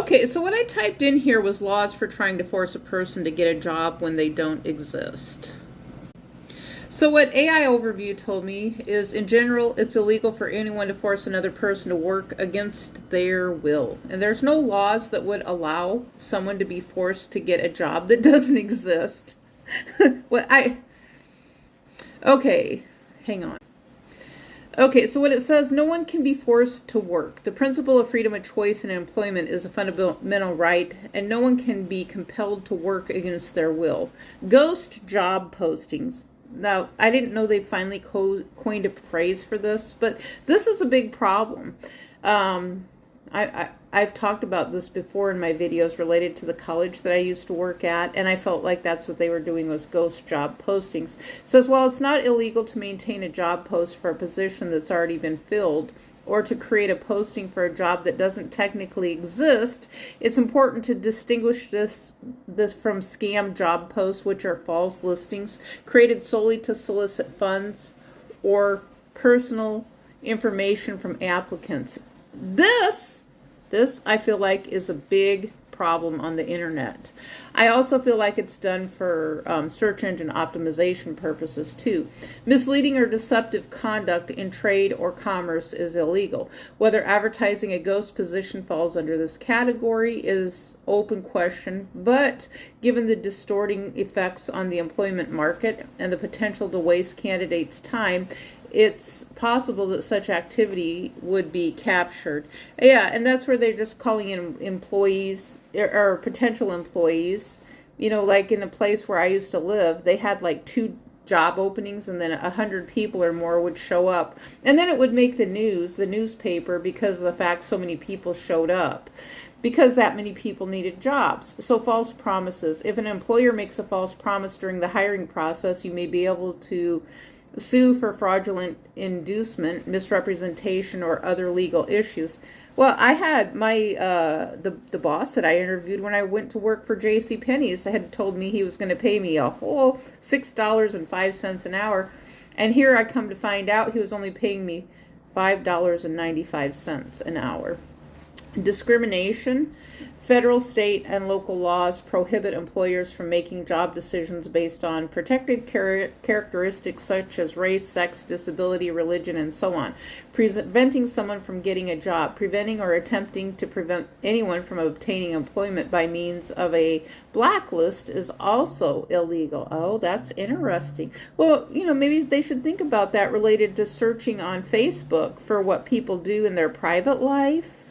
Okay, so what I typed in here was laws for trying to force a person to get a job when they don't exist. So what AI Overview told me is, in general, it's illegal for anyone to force another person to work against their will. And there's no laws that would allow someone to be forced to get a job that doesn't exist. Okay, hang on. Okay, so what it says, no one can be forced to work. The principle of freedom of choice in employment is a fundamental right, and no one can be compelled to work against their will. Ghost job postings. Now, I didn't know they finally coined a phrase for this, but this is a big problem. I've talked about this before in my videos related to the college that I used to work at, and I felt like that's what they were doing, was ghost job postings. It says, while it's not illegal to maintain a job post for a position that's already been filled, or to create a posting for a job that doesn't technically exist, it's important to distinguish this from scam job posts, which are false listings created solely to solicit funds or personal information from applicants. This I feel like is a big problem on the internet. I also feel like it's done for search engine optimization purposes too. Misleading or deceptive conduct in trade or commerce is illegal. Whether advertising a ghost position falls under this category is open question, but given the distorting effects on the employment market and the potential to waste candidates' time, it's possible that such activity would be captured. Yeah, and that's where they're just calling in employees or potential employees. You know, like in a place where I used to live, they had like 2 job openings, and then 100 people or more would show up. And then it would make the news, the newspaper, because of the fact so many people showed up, because that many people needed jobs. So false promises. If an employer makes a false promise during the hiring process, you may be able to sue for fraudulent inducement, misrepresentation, or other legal issues. Well, I had my the boss that I interviewed when I went to work for JCPenney's had told me he was going to pay me a whole $6.05 an hour, and here I come to find out he was only paying me $5.95 an hour. Discrimination. Federal, state, and local laws prohibit employers from making job decisions based on protected characteristics such as race, sex, disability, religion, and so on. Preventing someone from getting a job, preventing or attempting to prevent anyone from obtaining employment by means of a blacklist is also illegal. Oh, that's interesting. Well, you know, maybe they should think about that related to searching on Facebook for what people do in their private life.